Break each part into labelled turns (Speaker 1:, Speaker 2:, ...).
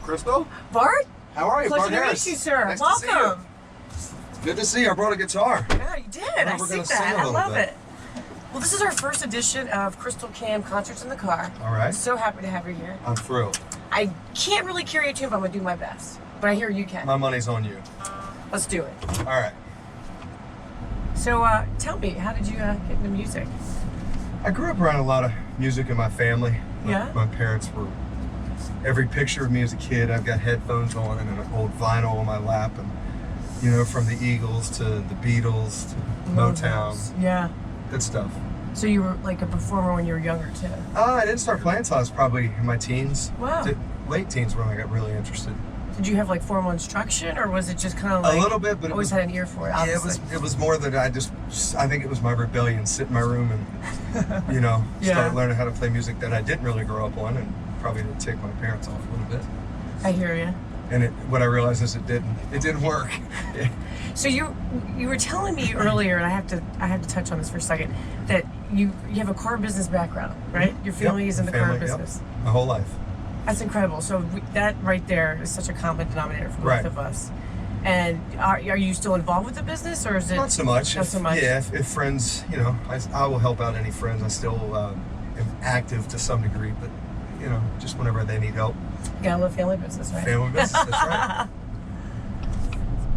Speaker 1: Krystal?
Speaker 2: Bart?
Speaker 1: How are you,
Speaker 2: Pleasure
Speaker 1: Bart
Speaker 2: to
Speaker 1: Harris?
Speaker 2: meet you, sir.
Speaker 1: Nice
Speaker 2: Welcome.
Speaker 1: To see you. Good to see you. I brought a guitar.
Speaker 2: Yeah, you did. I see that. I love it. Well, this is our first edition of Krystal Cam Concerts in the Car.
Speaker 1: All right.
Speaker 2: I'm so happy to have you here.
Speaker 1: I'm thrilled.
Speaker 2: I can't really carry a tune, but I'm going to do my best. But I hear you can.
Speaker 1: My money's on you.
Speaker 2: Let's do it.
Speaker 1: All right.
Speaker 2: So, tell me, how did you get into music?
Speaker 1: I grew up around a lot of music in my family.
Speaker 2: Yeah?
Speaker 1: My parents were... Every picture of me as a kid, I've got headphones on and an old vinyl on my lap. And, you know, from the Eagles to the Beatles to Motown.
Speaker 2: Yeah.
Speaker 1: Good stuff.
Speaker 2: So you were like a performer when you were younger, too?
Speaker 1: I didn't start playing until I was probably in my teens.
Speaker 2: Wow.
Speaker 1: Late teens when I got really interested.
Speaker 2: Did you have like formal instruction, or was it just kind of like...
Speaker 1: A little bit, but
Speaker 2: always had an ear for it, obviously.
Speaker 1: Yeah, it was more that I think it was my rebellion, sit in my room and, you know, start learning how to play music that I didn't really grow up on and probably didn't tick my parents off a little bit.
Speaker 2: I hear you.
Speaker 1: And what I realized is it didn't work.
Speaker 2: So you were telling me earlier, and I have to touch on this for a second, that you have a car business background, right? Your family is in the car business.
Speaker 1: Yep. My whole life.
Speaker 2: That's incredible. So that right there is such a common denominator for both of us. And are you still involved with the business, or is it
Speaker 1: not so much?
Speaker 2: Not so much.
Speaker 1: Yeah, if friends, you know, I will help out any friends. I still am active to some degree, but you know, just whenever they need help.
Speaker 2: You got a little family business, right?
Speaker 1: Family business, that's right.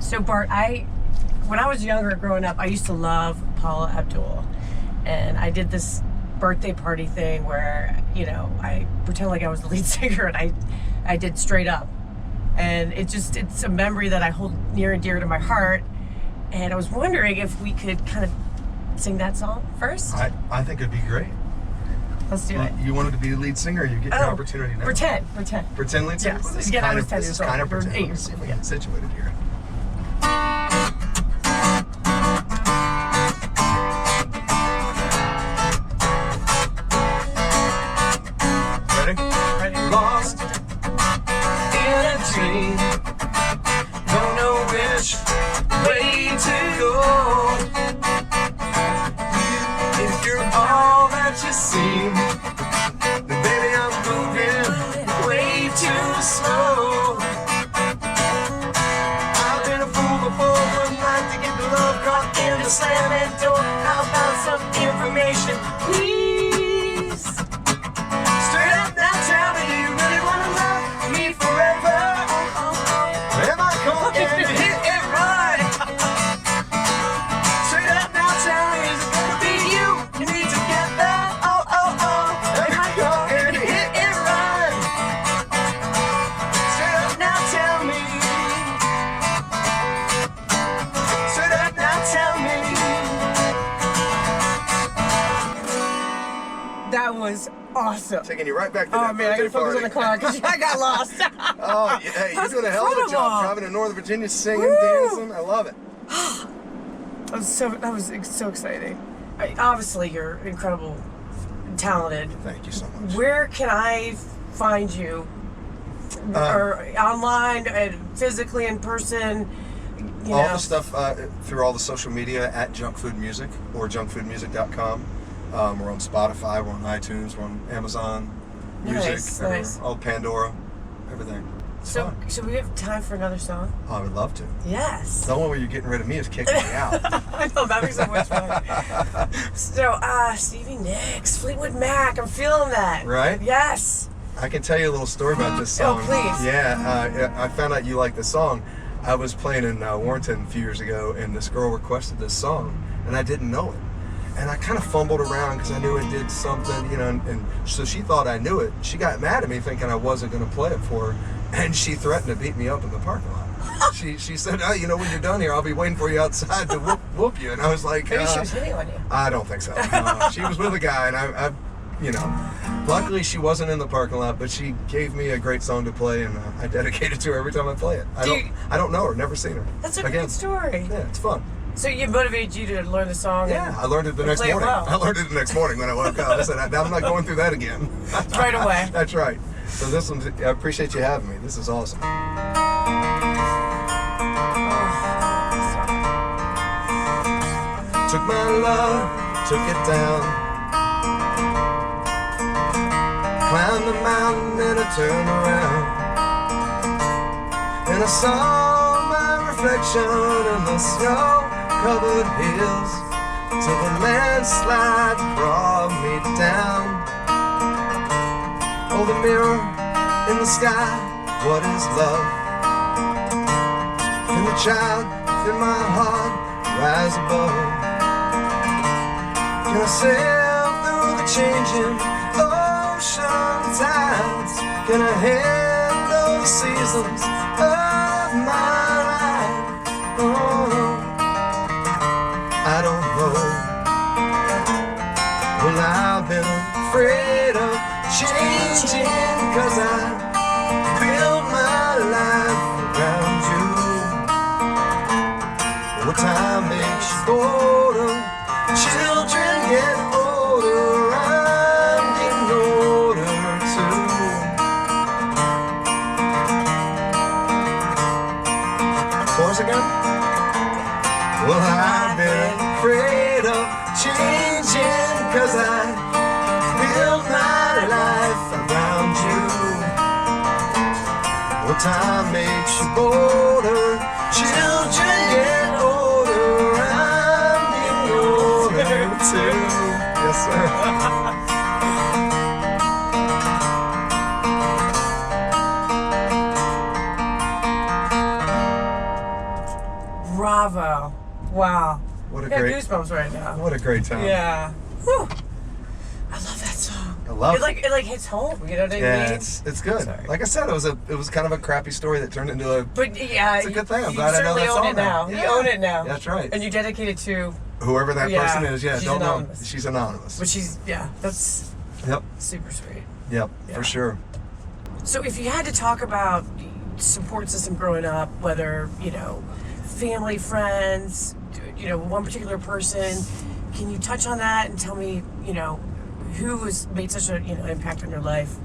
Speaker 2: So Bart, when I was younger, growing up, I used to love Paula Abdul, and I did this birthday party thing where, you know, I pretend like I was the lead singer, and I did Straight Up, and it's a memory that I hold near and dear to my heart. And I was wondering if we could kind of sing that song first.
Speaker 1: I think it'd be great.
Speaker 2: Let's do it.
Speaker 1: You wanted to be the lead singer? You get your opportunity now.
Speaker 2: Pretend
Speaker 1: Lead singer?
Speaker 2: Yes. Again, I was 10 years old.
Speaker 1: Kind of pretend. Let's see if we get situated here. Ready? Lost in a dream. Don't know which way to go. If you're all that you seem, then baby I'm moving way too slow. I've been a fool before, wouldn't like to get the love caught in the slamming door. How about some information, please? Straight up now, tell me, do you really wanna love me forever? Am I going to hit it right? Straight up now, tell me, is it gonna be you and me together? Am I going to hit it right? Straight up now, tell me. Straight up now, tell me.
Speaker 2: That was awesome.
Speaker 1: Taking you right back to that.
Speaker 2: Oh man, I gotta focus on the car because I got lost.
Speaker 1: Oh yeah, you're doing a hell of a job driving to Northern Virginia, singing, dancing. I love it.
Speaker 2: That was so exciting. Obviously, you're incredible, talented.
Speaker 1: Thank you so much.
Speaker 2: Where can I find you? Or online, physically, in person?
Speaker 1: All the stuff through all the social media at JunkFood Music or junkfoodmusic.com. We're on Spotify, we're on iTunes, we're on Amazon Music,
Speaker 2: Nice.
Speaker 1: all Pandora, everything.
Speaker 2: So we have time for another song?
Speaker 1: Oh, I would love to.
Speaker 2: Yes.
Speaker 1: The only way you're getting rid of me is kicking me out.
Speaker 2: I know, that'd be so much fun. So, Stevie Nicks, Fleetwood Mac, I'm feeling that.
Speaker 1: Right?
Speaker 2: Yes.
Speaker 1: I can tell you a little story about this song.
Speaker 2: Oh, please.
Speaker 1: Yeah, I found out you like the song. I was playing in Warrenton a few years ago, and this girl requested this song, and I didn't know it. And I kind of fumbled around because I knew it did something, you know, and so she thought I knew it. She got mad at me thinking I wasn't going to play it for her, and she threatened to beat me up in the parking lot. She said, oh, you know, when you're done here, I'll be waiting for you outside to whoop you. And I was like...
Speaker 2: Maybe she was hitting on you.
Speaker 1: I don't think so. No, she was with a guy, and I, you know, luckily she wasn't in the parking lot, but she gave me a great song to play, and I dedicate it to her every time I play it. I don't know her, never seen her.
Speaker 2: That's a great story.
Speaker 1: Yeah, it's fun.
Speaker 2: So it motivated you to learn the song?
Speaker 1: Yeah, I learned it the next morning. I learned it the next morning when I woke up. I said, I'm not going through that again.
Speaker 2: Right away.
Speaker 1: That's right. So this one, I appreciate you having me. This is awesome. Took my love, took it down. Climbed the mountain and I turned around. And I saw my reflection in the snow-covered hills till the landslide brought me down. Oh, the mirror in the sky, what is love? Can the child in my heart rise above? Can I sail through the changing ocean tides? Can I handle the seasons of my life? Oh, I don't know. Well, I've been afraid of changing, 'cause I built my life around you. Well, time makes you older, children get older, I'm getting older too. Chorus again? Well, I've been afraid of changing, 'cause I built my life around you. Well, time makes you older, children get older, I'm getting older too. Yes, sir.
Speaker 2: Bravo. Wow.
Speaker 1: What a
Speaker 2: I got
Speaker 1: great,
Speaker 2: goosebumps right now.
Speaker 1: what a great time.
Speaker 2: Yeah. Whew. I love that song.
Speaker 1: I love
Speaker 2: it. It like hits home. You know what I
Speaker 1: Yeah,
Speaker 2: mean?
Speaker 1: it's good.
Speaker 2: Sorry.
Speaker 1: Like I said, it was kind of a crappy story that turned into a.
Speaker 2: But yeah,
Speaker 1: It's a good thing. I'm
Speaker 2: you
Speaker 1: glad I know
Speaker 2: certainly
Speaker 1: that
Speaker 2: own
Speaker 1: song
Speaker 2: it now.
Speaker 1: now.
Speaker 2: You own it now.
Speaker 1: That's right.
Speaker 2: And you dedicate it to,
Speaker 1: Whoever that
Speaker 2: Yeah,
Speaker 1: person is,
Speaker 2: she's
Speaker 1: don't
Speaker 2: anonymous.
Speaker 1: know. She's anonymous.
Speaker 2: but she's that's
Speaker 1: Yep,
Speaker 2: super sweet.
Speaker 1: yep,
Speaker 2: Yeah.
Speaker 1: for sure.
Speaker 2: So if you had to talk about support system growing up, whether, family, friends, one particular person, can you touch on that and tell me, who has made such an impact on your life?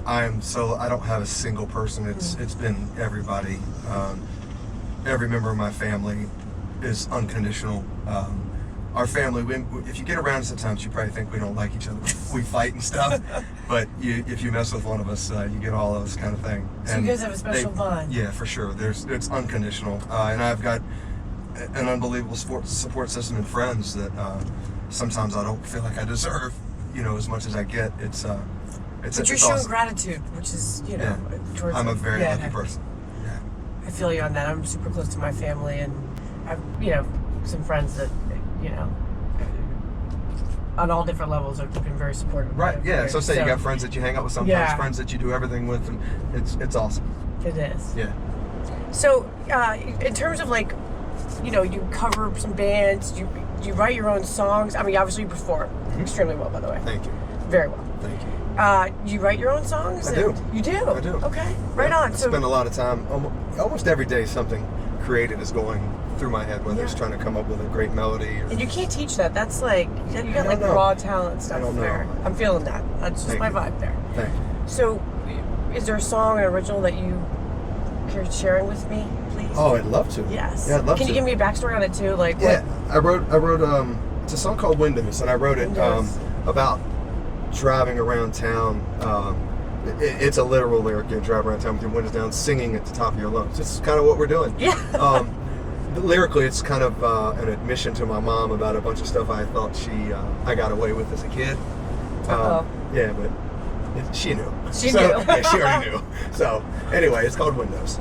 Speaker 1: I don't have a single person. It's been everybody. Every member of my family is unconditional. Our family, if you get around us at times, you probably think we don't like each other. We fight and stuff, but if you mess with one of us, you get all of us kind of thing.
Speaker 2: So you guys have a special bond.
Speaker 1: Yeah, for sure. It's unconditional, and I've got an unbelievable support system and friends that sometimes I don't feel like I deserve, as much as I get.
Speaker 2: But you're showing
Speaker 1: awesome.
Speaker 2: gratitude, which is, towards
Speaker 1: I'm a very
Speaker 2: yeah,
Speaker 1: lucky person. Yeah.
Speaker 2: I feel you on that. I'm super close to my family, and I've, some friends that, on all different levels have been very supportive.
Speaker 1: Right, yeah. So you got friends that you hang out with sometimes,
Speaker 2: Yeah.
Speaker 1: friends that you do everything with, and it's awesome.
Speaker 2: It is.
Speaker 1: Yeah.
Speaker 2: So, in terms of you cover some bands, you write your own songs. I mean, obviously you perform extremely well, by the way.
Speaker 1: Thank you.
Speaker 2: Very well.
Speaker 1: Thank you.
Speaker 2: You write your own songs?
Speaker 1: I do.
Speaker 2: You do?
Speaker 1: I do.
Speaker 2: Okay, right on.
Speaker 1: I spend a lot of time, almost every day, something creative is going through my head, whether it's trying to come up with a great melody.
Speaker 2: And you can't teach that. That's you got
Speaker 1: know.
Speaker 2: raw talent stuff
Speaker 1: I don't know.
Speaker 2: there. I'm feeling that. That's just
Speaker 1: Thank
Speaker 2: my
Speaker 1: you.
Speaker 2: vibe there.
Speaker 1: Thank you.
Speaker 2: So, is there a song, an original that you care sharing with me, please?
Speaker 1: Oh, I'd love to.
Speaker 2: Yes.
Speaker 1: Yeah, I'd love to.
Speaker 2: Can you give me a backstory on it too?
Speaker 1: Yeah, I wrote it's a song called Windows, and I wrote it about driving around town. It's a literal lyric. You drive around town with your windows down, singing at the top of your lungs. It's kind of what we're doing.
Speaker 2: Yeah.
Speaker 1: Lyrically, it's kind of an admission to my mom about a bunch of stuff I thought I got away with as a kid. Yeah, but she knew.
Speaker 2: She knew.
Speaker 1: Yeah, she already knew. So anyway, it's called Windows.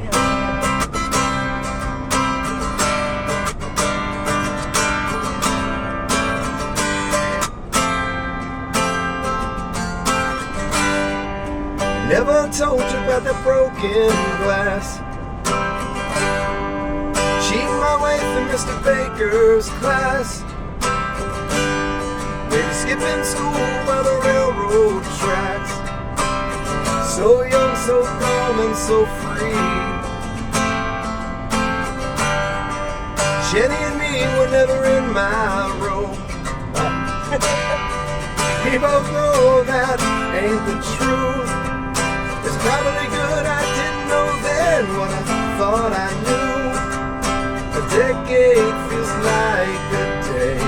Speaker 1: Never told you about that broken glass. Cheating my way through Mr. Baker's class. Maybe skipping school by the railroad tracks. So young, so dumb, and so free. Jenny and me were never in my row. We both know that ain't the truth. It's probably good I didn't know then what I thought I knew. A decade feels like a day,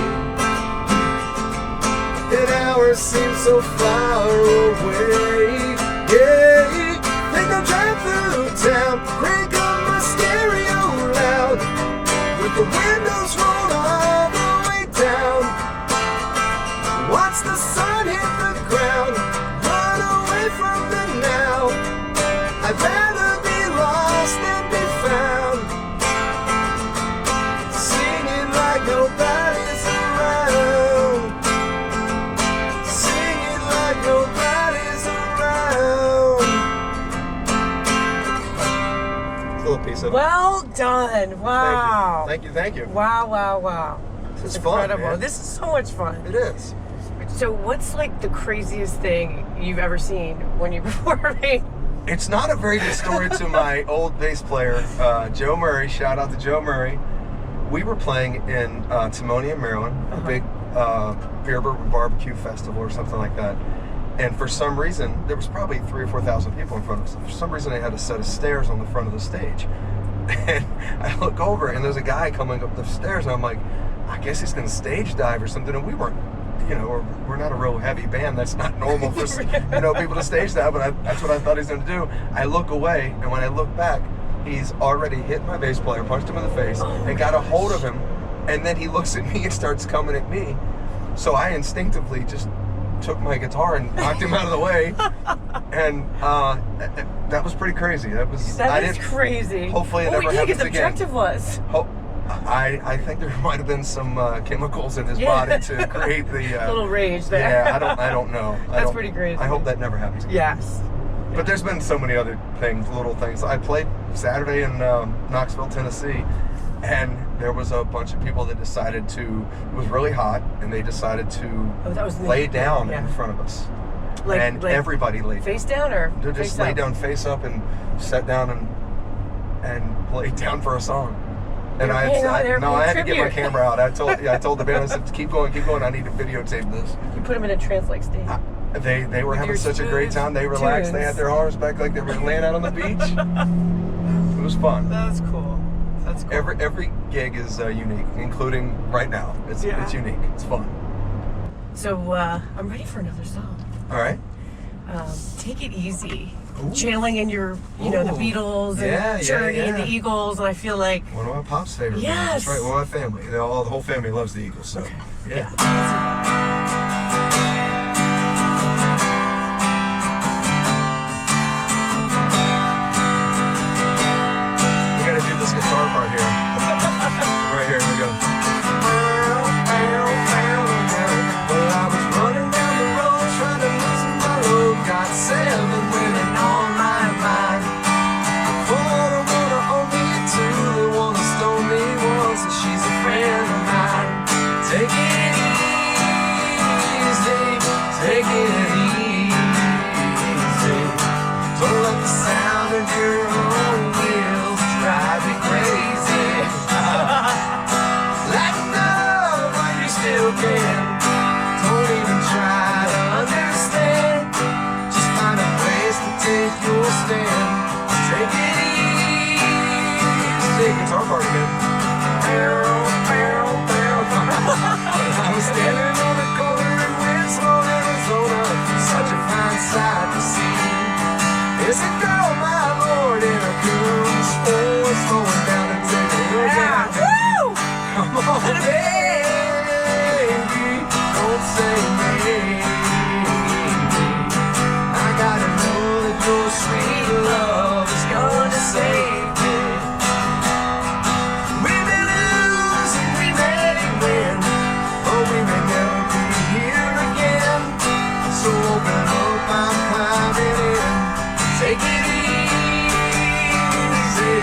Speaker 1: and hours seem so far away. Yeah, think I'll drive through town, crank up my Watch the sun hit the ground, run away from the now. I'd rather be lost than be found, singing like nobody's around, singing like nobody's around. A little piece of it.
Speaker 2: Well done. Wow.
Speaker 1: Thank you.
Speaker 2: Wow.
Speaker 1: It's
Speaker 2: incredible.
Speaker 1: fun, man.
Speaker 2: This is so much fun.
Speaker 1: It is.
Speaker 2: So what's like the craziest thing you've ever seen when you're performing?
Speaker 1: It's not a very good story to my old bass player, Joe Murray. Shout out to Joe Murray. We were playing in Timonium, Maryland, a big beer barbecue festival or something like that. And for some reason, there was probably 3,000 or 4,000 people in front of us. For some reason, they had a set of stairs on the front of the stage. And I look over, and there's a guy coming up the stairs, and I'm like, I guess he's going to stage dive or something. And we weren't, we're not a real heavy band. That's not normal for, people to stage dive, but that's what I thought he was going to do. I look away, and when I look back, he's already hit my bass player, punched him in the face, and got a hold of him. And then he looks at me and starts coming at me. So I instinctively just took my guitar and knocked him out of the way. And that was pretty crazy. That is
Speaker 2: crazy.
Speaker 1: Hopefully it never happens again.
Speaker 2: What do you think his objective was?
Speaker 1: I think there might have been some chemicals in his body to create the
Speaker 2: little rage there.
Speaker 1: Yeah, I don't know.
Speaker 2: That's pretty crazy.
Speaker 1: I hope that never happens again.
Speaker 2: Yes.
Speaker 1: But there's been so many other things, little things. I played Saturday in Knoxville, Tennessee, and there was a bunch of people that decided to, it was really hot, and they decided to lay down in front of us. And everybody laid
Speaker 2: face down or
Speaker 1: they just lay down face up and sat down and played down for a song. And I had to get my camera out. I told the band, I said, keep going, I need to videotape this.
Speaker 2: You put them in a trance-like state.
Speaker 1: They were having such a great time. They relaxed. They had their arms back like they were laying out on the beach. It was fun.
Speaker 2: That's cool. That's cool.
Speaker 1: Every gig is unique, including right now. It's unique. It's fun.
Speaker 2: So I'm ready for another song.
Speaker 1: All right.
Speaker 2: Take It Easy.
Speaker 1: Ooh.
Speaker 2: Channeling in your, the Beatles and Journey and the Eagles, and I feel like
Speaker 1: one of my pop's favorite.
Speaker 2: Yes.
Speaker 1: That's right. One of my family. The whole family loves the Eagles. So
Speaker 2: okay.
Speaker 1: yeah. We gotta do this guitar part here. Right here we go. Well, I was running down the road trying to loosen my load. Got 7 women on my mind. 4 wanna own me, 2 that wanna stone me. 1 says she's a friend of mine. Take it easy, take it easy. Don't let the sound of your own wheels drive you crazy. Lighten up while you still can. Don't even try to understand. Just find a place to take your stand. Take it easy. Guitar part again. I was standing on the corner in Winslow, Arizona. Such a fine sight to see. It's a girl, my lord, in a cool sport, slowing down and taking her down.
Speaker 2: Woo!
Speaker 1: Come on, baby, don't say maybe. I gotta know that your sweet love is gonna save me. We may lose and we may win, but we may never be here again. So open up, I'm climbing in. Take it easy.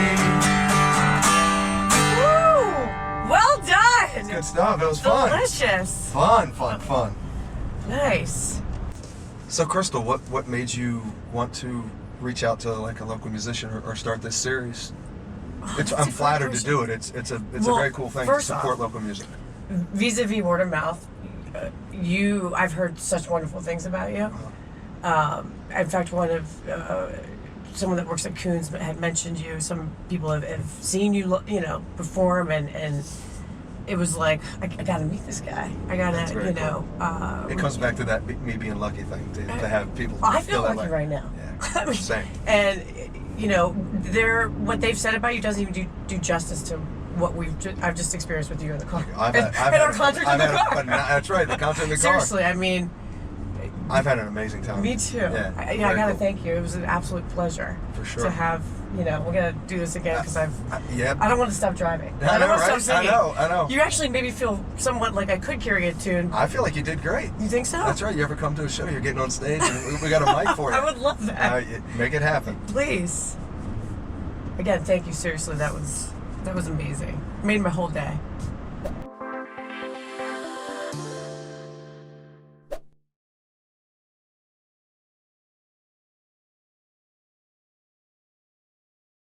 Speaker 2: Woo! Well done.
Speaker 1: It's good stuff. It was fun.
Speaker 2: Delicious.
Speaker 1: Fun.
Speaker 2: Nice.
Speaker 1: So, Krystal, what made you want to reach out to like a local musician or start this series? I'm flattered to do it. It's a very cool thing to support local music.
Speaker 2: Vis-a-vis word of mouth, I've heard such wonderful things about you. In fact, someone that works at Coons had mentioned you. Some people have seen you, perform, and it was like, I gotta meet this guy. I gotta, cool.
Speaker 1: It comes back to that me being lucky thing to have people.
Speaker 2: I feel lucky right now.
Speaker 1: Yeah, same.
Speaker 2: And what they've said about you doesn't even do justice to what I've just experienced with you in the car.
Speaker 1: I've
Speaker 2: and our concert in the car.
Speaker 1: That's right, the concert in the car.
Speaker 2: Seriously, I mean,
Speaker 1: I've had an amazing time.
Speaker 2: me too.
Speaker 1: Yeah,
Speaker 2: I gotta thank you. It was an absolute pleasure.
Speaker 1: For sure.
Speaker 2: To have, we're gonna do this again because I don't want to stop driving.
Speaker 1: I know,
Speaker 2: don't want to
Speaker 1: right?
Speaker 2: stop singing.
Speaker 1: I know.
Speaker 2: You actually made me feel somewhat like I could carry a tune.
Speaker 1: I feel like you did great.
Speaker 2: You think so?
Speaker 1: That's right. You ever come to a show, you're getting on stage, and we got a mic for you.
Speaker 2: I would love that.
Speaker 1: Make it happen.
Speaker 2: Please. Again, thank you. Seriously, that was amazing. Made my whole day.